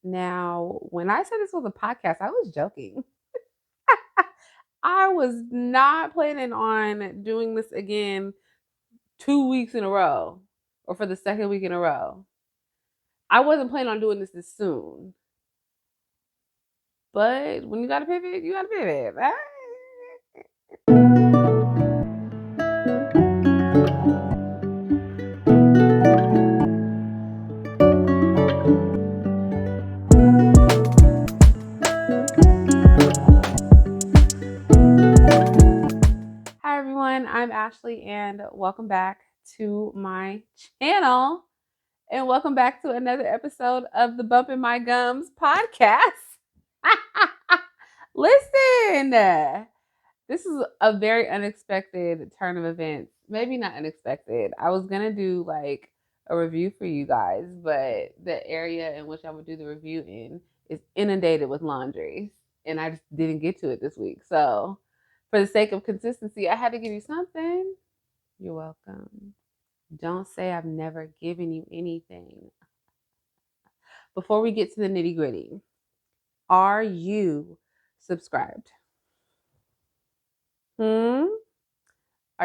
Now, when I said this was a podcast, I was joking. I was not planning on doing this again 2 weeks in a row or for the second week in a row. I wasn't planning on doing this soon. But when you gotta pivot, you gotta pivot. Hi everyone, I'm Ashley and welcome back to my channel. And welcome back to another episode of the Bump in My Gums podcast. Listen, this is a very unexpected turn of events. Maybe not unexpected. I was gonna do like a review for you guys, but the area in which I would do the review in is inundated with laundry, and I just didn't get to it this week. So, for the sake of consistency, I had to give you something. You're welcome. Don't say I've never given you anything. Before we get to the nitty gritty, are you subscribed? Are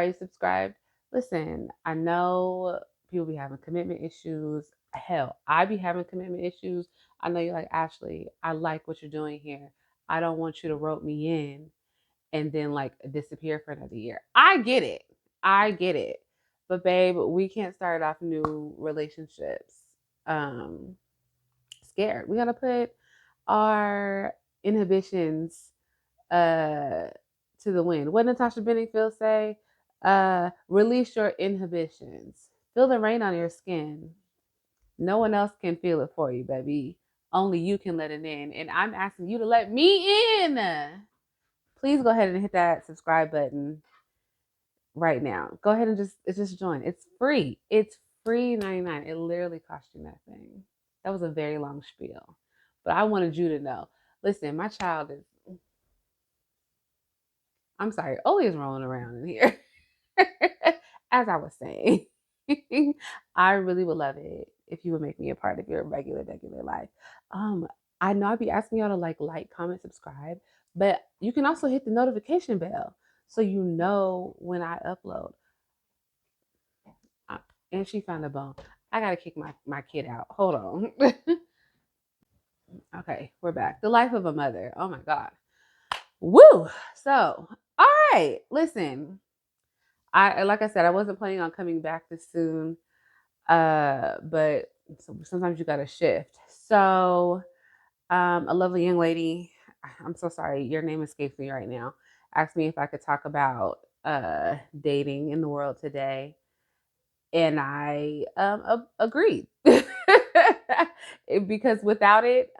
you subscribed? Listen, I know people be having commitment issues. Hell, I be having commitment issues. I know you're like, Ashley, I like what you're doing here. I don't want you to rope me in and then like disappear for another year. I get it. I get it. But babe, we can't start off new relationships scared. We gotta put our inhibitions to the wind. What Natasha Bedingfield say? Release your inhibitions. Feel the rain on your skin. No one else can feel it for you, baby. Only you can let it in. And I'm asking you to let me in. Please go ahead and hit that subscribe button right now. Go ahead and just join. It's free. It's free 99. It literally cost you nothing. That was a very long spiel. But I wanted you to know. Listen, my child is I'm sorry, Oli is rolling around in here. As I was saying, I really would love it if you would make me a part of your regular life. Um, I know I'd be asking y'all to like, comment, subscribe, but you can also hit the notification bell so you know when I upload. And she found a bone. I gotta kick my kid out. Hold on. Okay, we're back. The life of a mother. Oh my god. Woo! So, all right, listen. I like I said, I wasn't planning on coming back this soon. But sometimes you gotta shift. So, a lovely young lady, I'm so sorry, your name escapes me right now, asked me if I could talk about dating in the world today. And I agreed. Because without it,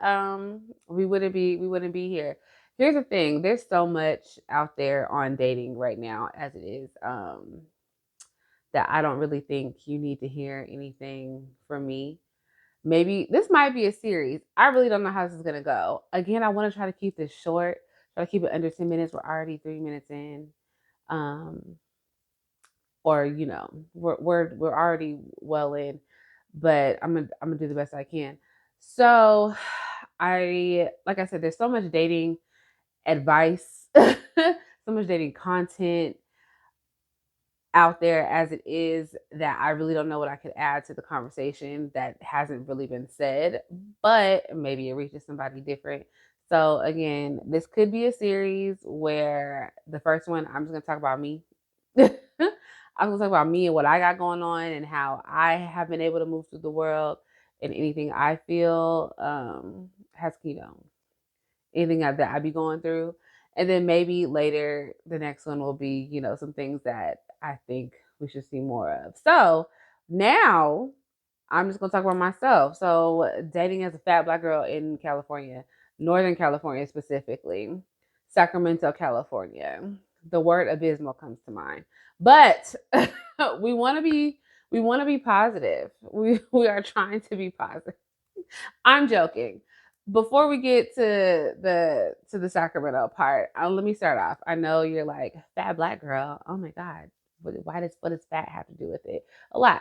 we wouldn't be here. Here's the thing, there's so much out there on dating right now as it is. That I don't really think you need to hear anything from me. Maybe this might be a series. I really don't know how this is gonna go. Again, I want to try to keep this short, try to keep it under 10 minutes. We're already 3 minutes in. Um, or we're already well in, but I'm gonna do the best I can. So I like I said, there's so much dating advice, so much dating content out there as it is that I really don't know what I could add to the conversation that hasn't really been said, but maybe it reaches somebody different. So again, this could be a series where the first one I'm just gonna talk about me. I'm gonna talk about me and what I got going on and how I have been able to move through the world and anything I feel has anything that I be going through. And then maybe later, the next one will be, some things that I think we should see more of. So now I'm just gonna talk about myself. So dating as a fat black girl in California, Northern California specifically, Sacramento, California. The word abysmal comes to mind. But we want to be positive. We are trying to be positive. I'm joking. Before we get to the Sacramento part, let me start off. I know you're like fat black girl. Oh my god, what does fat have to do with it? A lot.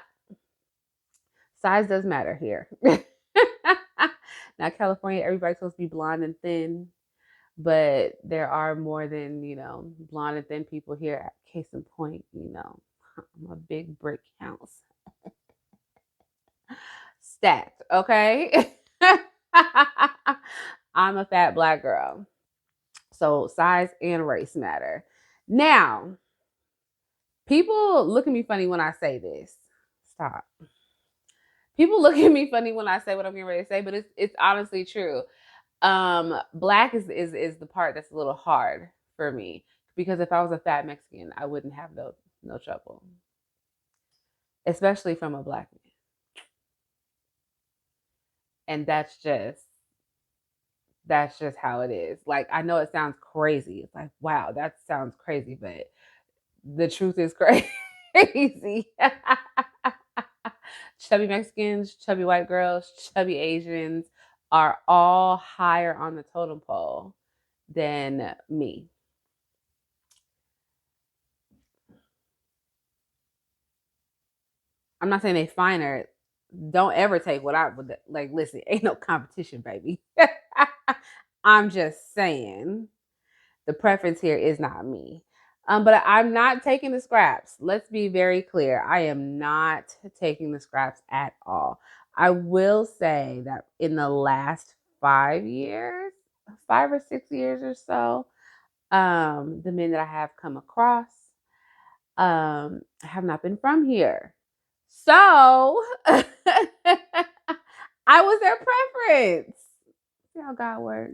Size does matter here. Now, California, everybody's supposed to be blonde and thin, but there are more than, blonde and thin people here. Case in point, I'm a big brick house. Stacked, okay? I'm a fat black girl. So size and race matter. Now, people look at me funny when I say this. Stop. People look at me funny when I say what I'm getting ready to say, but it's honestly true. Black is the part that's a little hard for me because if I was a fat Mexican, I wouldn't have no trouble, especially from a black man. And that's just how it is. Like I know it sounds crazy. It's like, wow, that sounds crazy, but the truth is crazy. Chubby Mexicans, chubby white girls, chubby Asians are all higher on the totem pole than me. I'm not saying they finer. Don't ever take what I would like. Listen, ain't no competition, baby. I'm just saying the preference here is not me. But I'm not taking the scraps. Let's be very clear. I am not taking the scraps at all. I will say that in the last 5 years, 5 or 6 years or so, the men that I have come across have not been from here. So I was their preference. See how God works.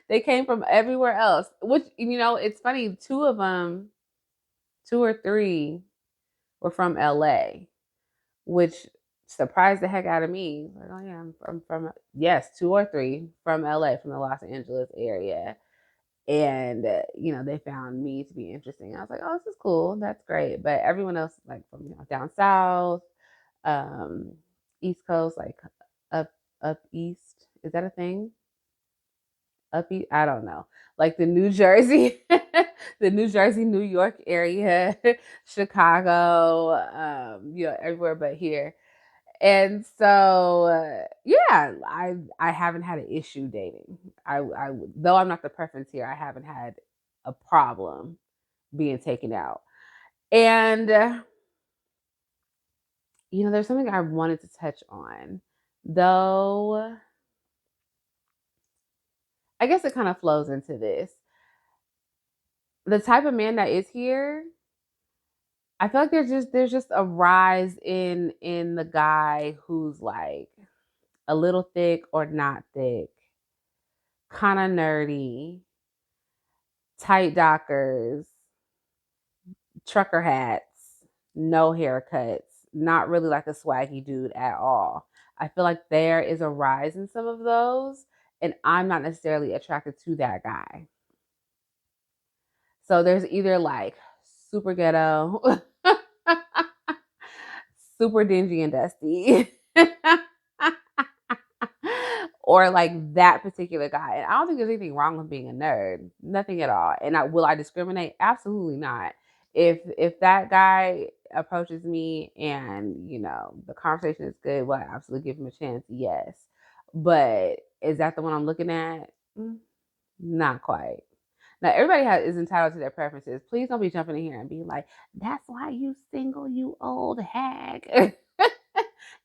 They came from everywhere else, which, it's funny. Two of them, two or three, were from LA, which surprised the heck out of me. Like, oh yeah, I'm from yes, two or three from LA, from the Los Angeles area. And they found me to be interesting. I was like, oh, this is cool, that's great. But everyone else, like from down south, um, East Coast, like up east. Is that a thing? Up east? I don't know. Like the New Jersey, the New Jersey, New York area, Chicago, everywhere but here. And so, yeah, I haven't had an issue dating. I though I'm not the preference here, I haven't had a problem being taken out. And there's something I wanted to touch on, though. I guess it kind of flows into this. The type of man that is here, I feel like there's just a rise in the guy who's like a little thick or not thick, kind of nerdy, tight dockers, trucker hats, no haircuts, not really like a swaggy dude at all. I feel like there is a rise in some of those, and I'm not necessarily attracted to that guy. So there's either like super ghetto, super dingy and dusty, or like that particular guy. And I don't think there's anything wrong with being a nerd, nothing at all. And will I discriminate? Absolutely not. If that guy approaches me and the conversation is good, well, I absolutely give him a chance. Yes, but is that the one I'm looking at? Not quite. Now everybody is entitled to their preferences. Please don't be jumping in here and being like, "That's why you single, you old hag."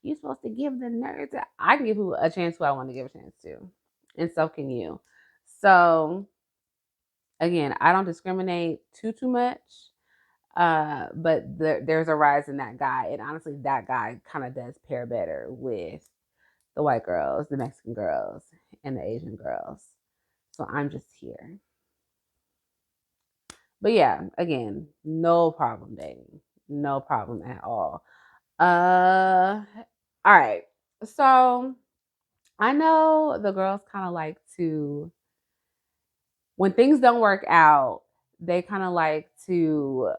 You're supposed to give the nerds. I can give who a chance who I want to give a chance to, and so can you. So again, I don't discriminate too much, but there's a rise in that guy, and honestly, that guy kind of does pair better with the white girls, the Mexican girls, and the Asian girls. So I'm just here. But yeah, again, no problem dating. No problem at all. All right. So I know the girls kind of like to, when things don't work out, they kind of like to,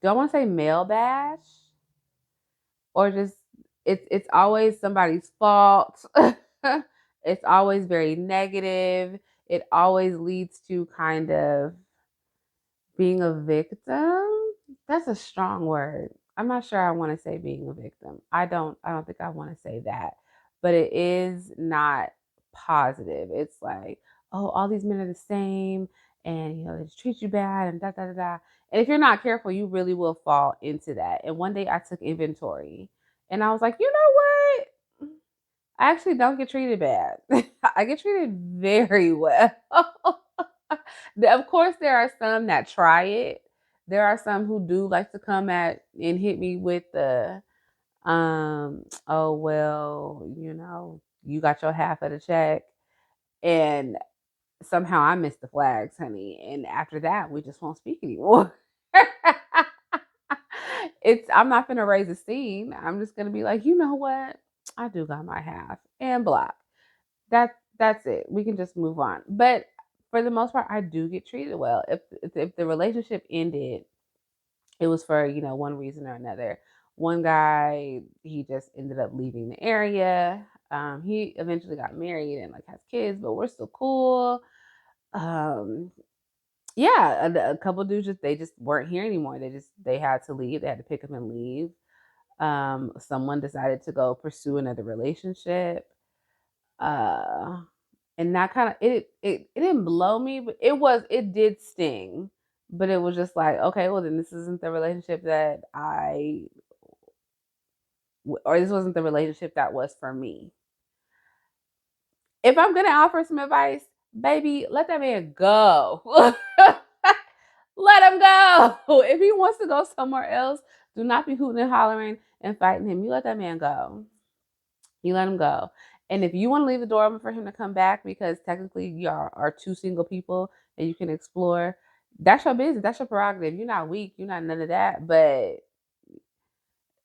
don't want to say male bash, or just it's always somebody's fault. It's always very negative. It always leads to kind of being a victim. That's a strong word. I'm not sure I want to say being a victim. I don't think I want to say that. but it is not positive. It's like, oh, all these men are the same, and they just treat you bad, and da da da da. And if you're not careful, you really will fall into that. And one day I took inventory, and I was like, you know what? I actually don't get treated bad. I get treated very well. Of course, there are some that try it. There are some who do like to come at and hit me with the oh well, you got your half of the check, and somehow I missed the flags, honey. And after that, we just won't speak anymore. I'm not gonna raise a scene. I'm just gonna be like, you know what? I do got my half and block. That's it. We can just move on. But for the most part, I do get treated well. If the relationship ended, it was for one reason or another. One guy, he just ended up leaving the area. He eventually got married and like has kids, but we're still cool. Um, yeah, a couple dudes just weren't here anymore. They had to leave. They had to pick up and leave. Someone decided to go pursue another relationship. Uh, and that kind of it didn't blow me, but it did sting. But it was just like, okay, well then this isn't the relationship that or this wasn't the relationship that was for me. If I'm gonna offer some advice, baby, let that man go. Let him go. If he wants to go somewhere else, do not be hooting and hollering and fighting him. You let that man go. You let him go. And if you want to leave the door open for him to come back because technically you are two single people and you can explore, that's your business. That's your prerogative. You're not weak. You're not none of that. But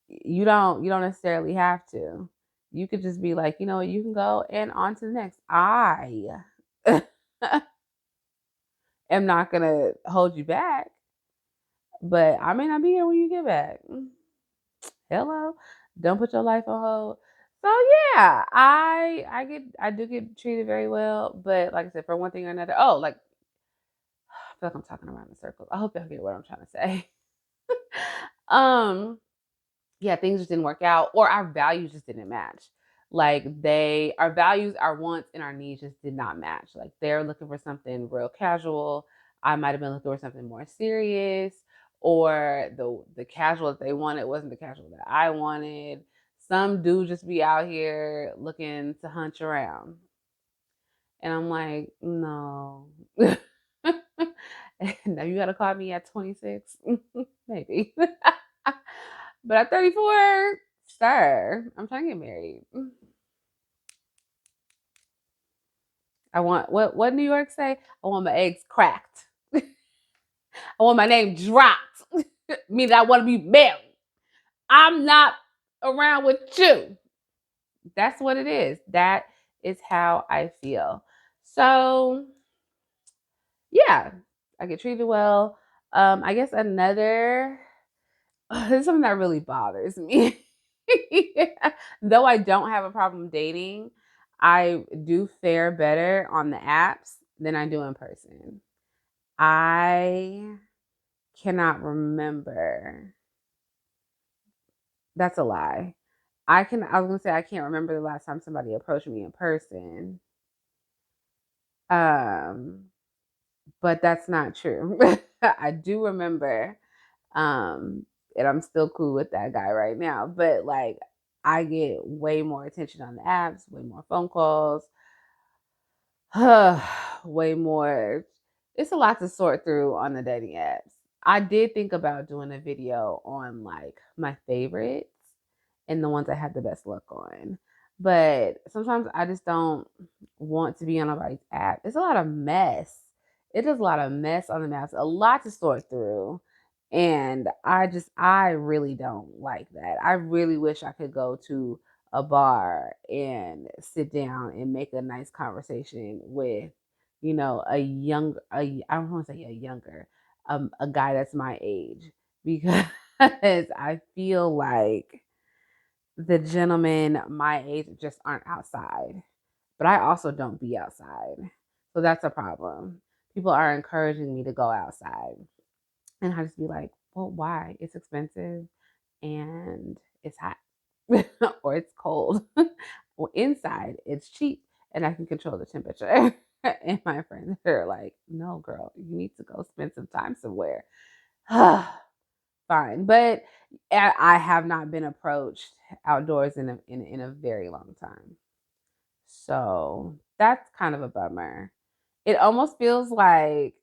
you don't necessarily have to. You could just be like, you know what, you can go and on to the next. I am not gonna hold you back, but I may not be here when you get back. Hello. Don't put your life on hold. So yeah, I do get treated very well, but like I said, for one thing or another, like I feel like I'm talking around in circles. I hope y'all get what I'm trying to say. um, yeah, things just didn't work out, or our values just didn't match. Like our values, our wants, and our needs just did not match. Like they're looking for something real casual. I might have been looking for something more serious, or the casual that they wanted wasn't the casual that I wanted. Some do just be out here looking to hunch around, and I'm like, no. Now you gotta call me at 26, maybe. But at 34, sir, I'm trying to get married. I want what New York say? I want my eggs cracked. I want my name dropped. Meaning I want to be married. I'm not around with you. That's what it is. That is how I feel. So yeah, I get treated well. I guess another this is something that really bothers me. Yeah. Though I don't have a problem dating, I do fare better on the apps than I do in person. I cannot remember. That's a lie. I was gonna say I can't remember the last time somebody approached me in person. Um, but that's not true. I do remember. Um, and I'm still cool with that guy right now. But like I get way more attention on the apps, way more phone calls, way more. It's a lot to sort through on the dating apps. I did think about doing a video on like my favorites and the ones I had the best luck on. But sometimes I just don't want to be on nobody's app. It's a lot of mess. It is a lot of mess on the maps, a lot to sort through. And I really don't like that. I really wish I could go to a bar and sit down and make a nice conversation with, I don't want to say a younger, a guy that's my age, because I feel like the gentlemen my age just aren't outside. But I also don't be outside. So that's a problem. People are encouraging me to go outside. And I just be like, well, why? It's expensive and it's hot or it's cold. Well, inside it's cheap and I can control the temperature. And my friends are like, no, girl, you need to go spend some time somewhere. Fine. But I have not been approached outdoors in a very long time. So that's kind of a bummer. It almost feels like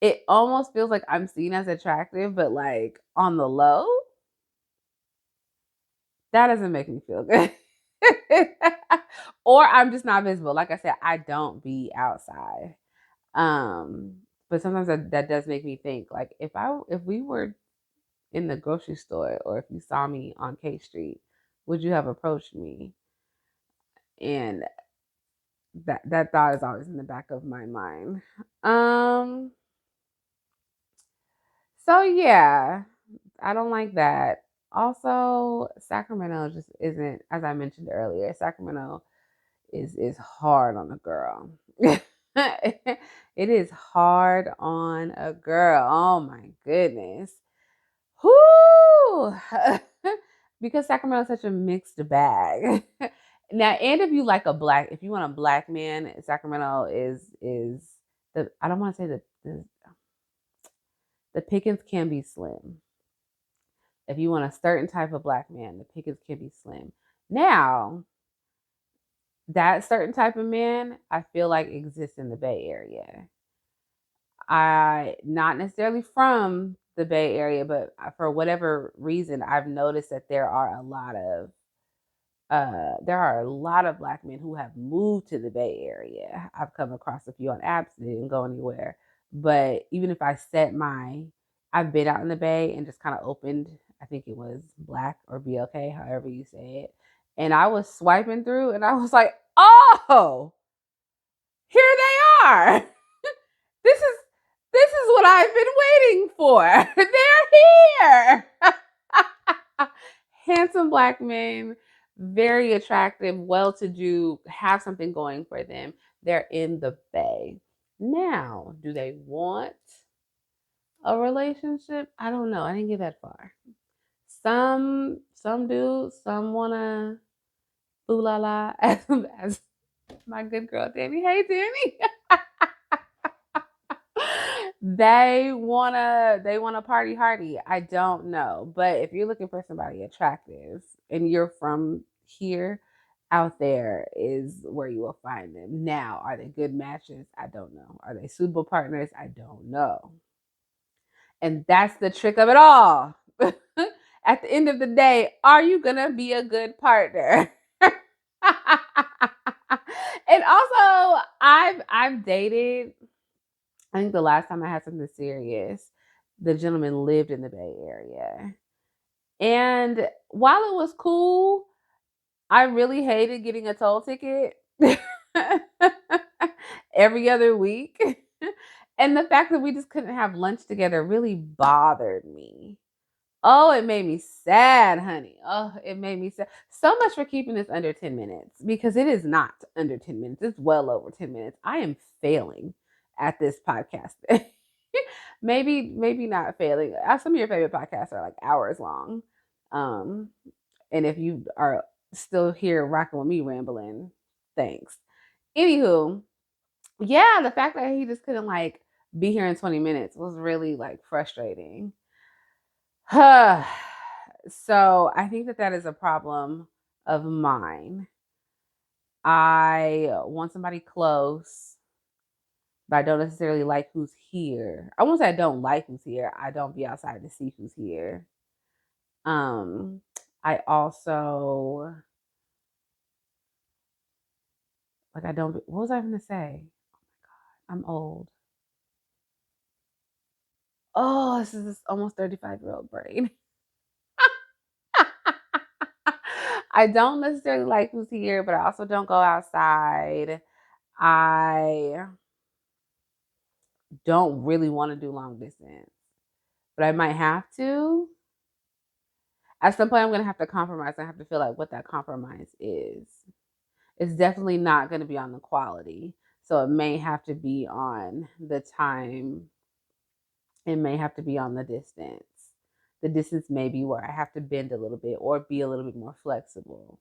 I'm seen as attractive, but like on the low, that doesn't make me feel good. Or I'm just not visible. Like I said, I don't be outside. Um, but sometimes that does make me think like if we were in the grocery store or if you saw me on K Street, would you have approached me? And that thought is always in the back of my mind. Um, so yeah, I don't like that. Also, Sacramento just isn't, as I mentioned earlier, Sacramento is hard on a girl. It is hard on a girl. Oh my goodness. Whoo! Because Sacramento is such a mixed bag. Now, and if you want a black man, Sacramento is the I don't want to say the pickings can be slim. If you want a certain type of black man, the pickings can be slim. Now, that certain type of man, I feel like exists in the Bay Area. I not necessarily from the Bay Area, but for whatever reason, I've noticed that there are a lot of black men who have moved to the Bay Area. I've come across a few on apps that didn't go anywhere. But even if I've been out in the Bay and just kind of opened, I think it was Black or BLK, however you say it. And I was swiping through and I was like, oh, here they are. This is this is what I've been waiting for. They're here. Handsome black men, very attractive, well to do, have something going for them. They're in the Bay. Now, do they want a relationship? I don't know. I didn't get that far. Some do, some wanna ooh la la as my good girl Danny. Hey Danny. They wanna party hardy. I don't know. But if you're looking for somebody attractive and you're from here, out there is where you will find them. Now, are they good matches? I don't know. Are they suitable partners? I don't know. And that's the trick of it all. At the end of the day, are you gonna be a good partner? And also, I've dated, I think the last time I had something serious, the gentleman lived in the Bay Area. And while it was cool, I really hated getting a toll ticket every other week. And the fact that we just couldn't have lunch together really bothered me. Oh, it made me sad, honey. Oh, it made me sad. So much for keeping this under 10 minutes because it is not under 10 minutes. It's well over 10 minutes. I am failing at this podcast. Maybe not failing. Some of your favorite podcasts are like hours long. Um, and if you are still here rocking with me rambling, thanks. Anywho, yeah, the fact that he just couldn't like be here in 20 minutes was really like frustrating. So I think that is a problem of mine. I want somebody close, but I don't necessarily like who's here. I won't say I don't like who's here. I don't be outside to see who's here. Um, I also like I don't. What was I going to say? I'm old. Oh, this is this almost 35-year-old brain. I don't necessarily like who's here, but I also don't go outside. I don't really want to do long distance, but I might have to. At some point, I'm going to have to compromise. I have to feel like what that compromise is. It's definitely not going to be on the quality. So it may have to be on the time. It may have to be on the distance. The distance may be where I have to bend a little bit or be a little bit more flexible.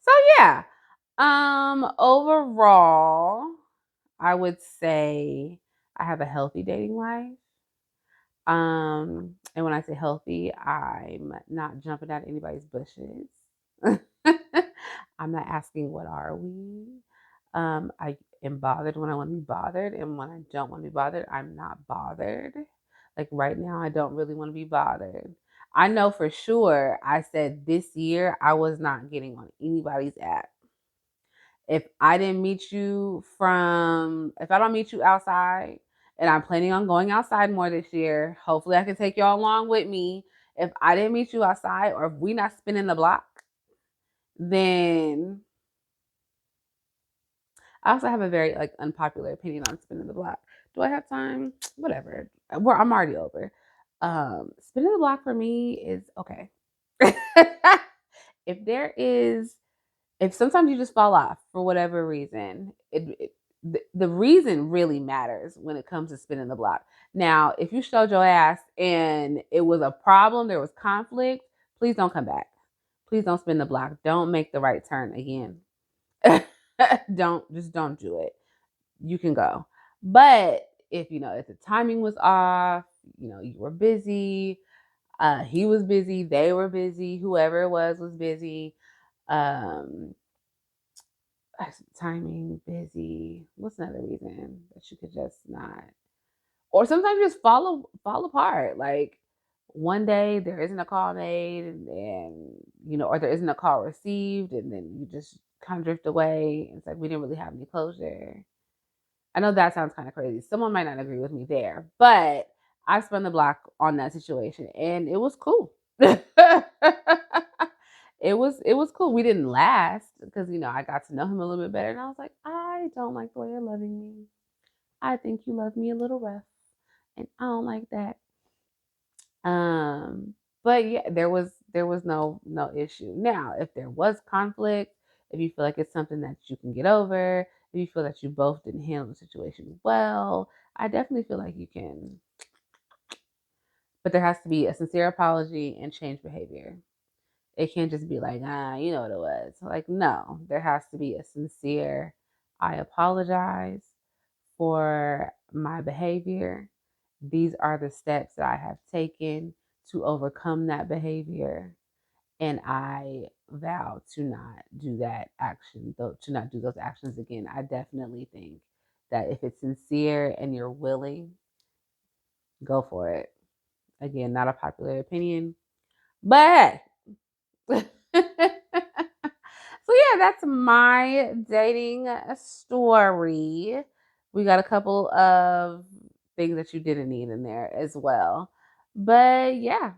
So yeah. Overall, I would say I have a healthy dating life. And when I say healthy, I'm not jumping at anybody's bushes. I'm not asking what are we. I am bothered when I want to be bothered, and when I don't want to be bothered, I'm not bothered. Like right now, I don't really want to be bothered. I know for sure I said this year I was not getting on anybody's app. If I don't meet you outside, and I'm planning on going outside more this year, hopefully I can take y'all along with me. If I didn't meet you outside, or if we not spinning the block, then I also have a very like unpopular opinion on spinning the block. Do I have time? Whatever. I'm already over. Spinning the block for me is okay. if there is if sometimes you just fall off for whatever reason, the reason really matters when it comes to spinning the block. Now, if you showed your ass and it was a problem, there was conflict, please don't come back. Please don't spin the block. Don't make the right turn again. Don't do it. You can go. But if the timing was off, you were busy, he was busy, they were busy, whoever it was busy. Um Timing, busy. What's another reason that you could just not? Or sometimes just fall apart. Like one day there isn't a call made, and then or there isn't a call received, and then you just kind of drift away. It's like we didn't really have any closure. I know that sounds kind of crazy. Someone might not agree with me there, but I spun the block on that situation, and it was cool. It was cool. We didn't last because I got to know him a little bit better, and I was like, I don't like the way you're loving me. I think you love me a little rough, and I don't like that. Um, but yeah, there was no issue. Now, if there was conflict, if you feel like it's something that you can get over, if you feel that you both didn't handle the situation well, I definitely feel like you can. But there has to be a sincere apology and change behavior. It can't just be like, you know what it was. Like, no, there has to be a sincere, I apologize for my behavior. These are the steps that I have taken to overcome that behavior. And I vow to not do that action, to not do those actions again. I definitely think that if it's sincere and you're willing, go for it. Again, not a popular opinion, but so yeah, that's my dating story. We got a couple of things that you didn't need in there as well. But yeah,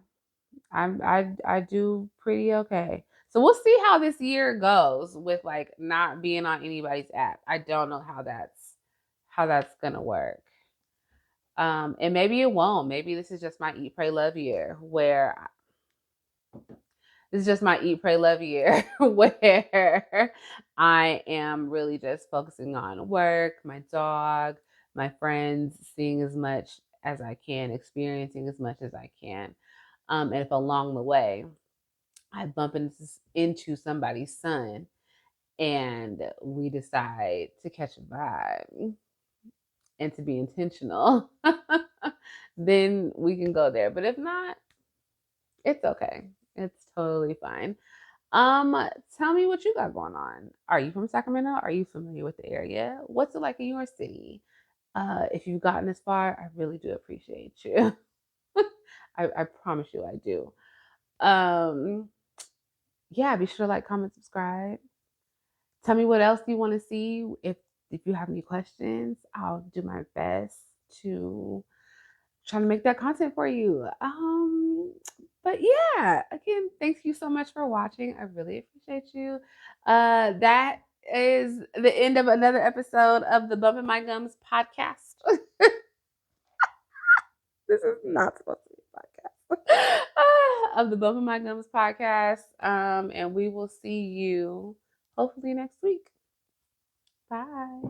I do pretty okay. So we'll see how this year goes with like not being on anybody's app. I don't know how that's gonna work. And maybe it won't. Maybe this is just my eat, pray, love year where this is just my eat, pray, love year where I am really just focusing on work, my dog, my friends, seeing as much as I can, experiencing as much as I can. And if along the way I bump into somebody's son and we decide to catch a vibe and to be intentional, then we can go there. But if not, it's okay. It's totally fine. Tell me what you got going on. Are you from Sacramento? Are you familiar with the area? What's it like in your city? If you've gotten this far, I really do appreciate you. I promise you I do. Um, yeah, be sure to like, comment, subscribe. Tell me what else you want to see. If you have any questions, I'll do my best to try to make that content for you. But yeah, again, thank you so much for watching. I really appreciate you. That is the end of another episode of the Bumping My Gums podcast. This is not supposed to be a podcast. Of the Bumping My Gums podcast. And we will see you hopefully next week. Bye.